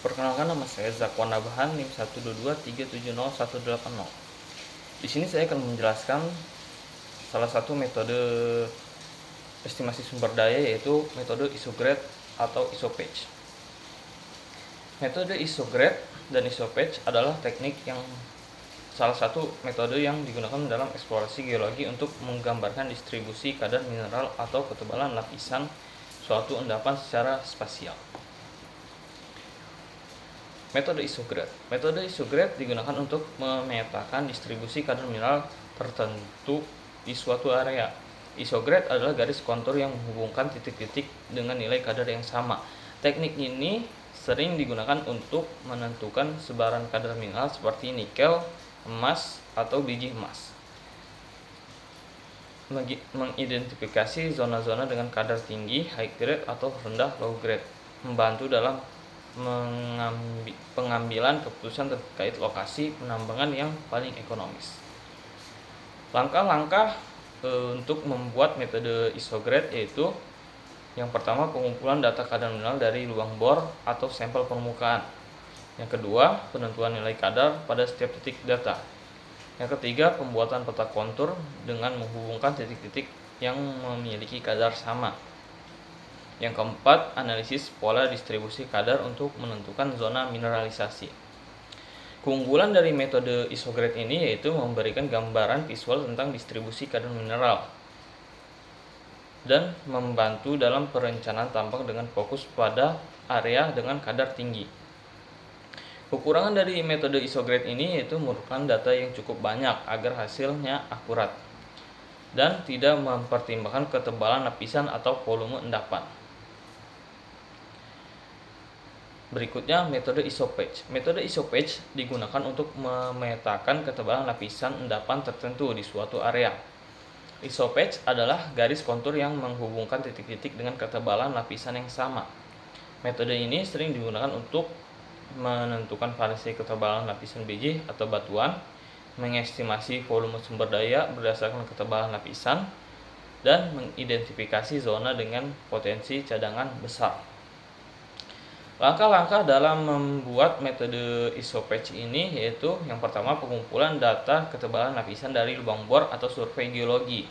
Perkenalkan, nama saya Zakwan Nabahan, NIM 122370180. Di sini saya akan menjelaskan salah satu metode estimasi sumber daya, yaitu metode isograde atau isopatch. Metode isograde dan isopatch adalah teknik yang salah satu metode yang digunakan dalam eksplorasi geologi untuk menggambarkan distribusi kadar mineral atau ketebalan lapisan suatu endapan secara spasial. Metode isograde digunakan untuk memetakan distribusi kadar mineral tertentu di suatu area. Isograde adalah garis kontur yang menghubungkan titik-titik dengan nilai kadar yang sama. Teknik ini sering digunakan untuk menentukan sebaran kadar mineral seperti nikel, emas, atau biji emas. Mengidentifikasi zona-zona dengan kadar tinggi high grade atau rendah low grade, membantu dalam pengambilan keputusan terkait lokasi penambangan yang paling ekonomis. Langkah-langkah untuk membuat metode isograde yaitu: yang pertama, pengumpulan data kadar mineral dari lubang bor atau sampel permukaan. Yang kedua, penentuan nilai kadar pada setiap titik data. Yang ketiga, pembuatan peta kontur dengan menghubungkan titik-titik yang memiliki kadar sama. Yang keempat, analisis pola distribusi kadar untuk menentukan zona mineralisasi. Keunggulan dari metode isograde ini yaitu memberikan gambaran visual tentang distribusi kadar mineral dan membantu dalam perencanaan tambang dengan fokus pada area dengan kadar tinggi. Kekurangan dari metode isograde ini yaitu memerlukan data yang cukup banyak agar hasilnya akurat dan tidak mempertimbangkan ketebalan lapisan atau volume endapan. Berikutnya, metode isopatch. Metode isopatch digunakan untuk memetakan ketebalan lapisan endapan tertentu di suatu area. Isopatch adalah garis kontur yang menghubungkan titik-titik dengan ketebalan lapisan yang sama. Metode ini sering digunakan untuk menentukan variasi ketebalan lapisan biji atau batuan, mengestimasi volume sumber daya berdasarkan ketebalan lapisan, dan mengidentifikasi zona dengan potensi cadangan besar. Langkah-langkah dalam membuat metode isopatch ini yaitu: yang pertama, pengumpulan data ketebalan lapisan dari lubang bor atau survei geologi.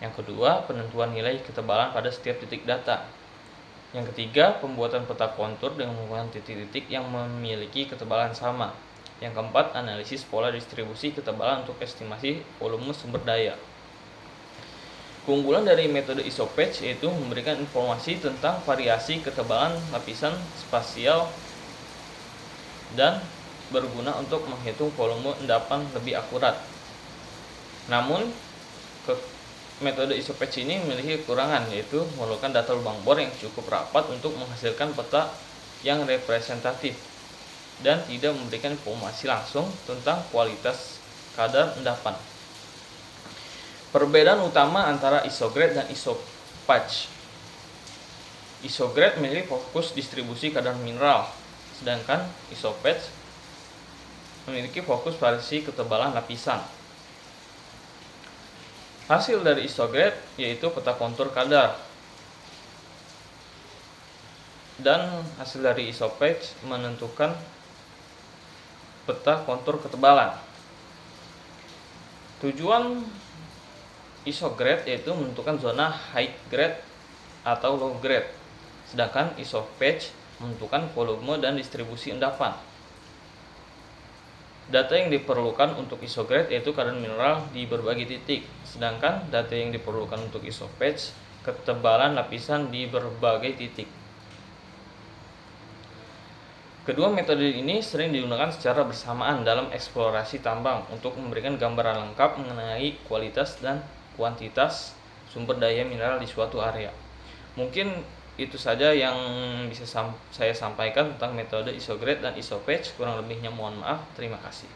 Yang kedua, penentuan nilai ketebalan pada setiap titik data. Yang ketiga, pembuatan peta kontur dengan menggunakan titik-titik yang memiliki ketebalan sama. Yang keempat, analisis pola distribusi ketebalan untuk estimasi volume sumber daya. Keunggulan dari metode isopatch yaitu memberikan informasi tentang variasi ketebalan lapisan spasial dan berguna untuk menghitung volume endapan lebih akurat. Namun, metode isopatch ini memiliki kekurangan, yaitu memerlukan data lubang bor yang cukup rapat untuk menghasilkan peta yang representatif dan tidak memberikan informasi langsung tentang kualitas kadar endapan. Perbedaan utama antara isograde dan isopatch. Isograde memiliki fokus distribusi kadar mineral, sedangkan isopatch memiliki fokus variasi ketebalan lapisan. Hasil dari isograde yaitu peta kontur kadar, dan hasil dari isopatch menentukan peta kontur ketebalan. Tujuan isograde yaitu menentukan zona high grade atau low grade, sedangkan isopatch menentukan volume dan distribusi endapan. Data yang diperlukan untuk isograde yaitu kadar mineral di berbagai titik, sedangkan data yang diperlukan untuk isopatch ketebalan lapisan di berbagai titik. Kedua metode ini sering digunakan secara bersamaan dalam eksplorasi tambang untuk memberikan gambaran lengkap mengenai kualitas dan kuantitas sumber daya mineral di suatu area. Mungkin itu saja yang bisa saya sampaikan tentang metode isograde dan isopatch. Kurang lebihnya mohon maaf. Terima kasih.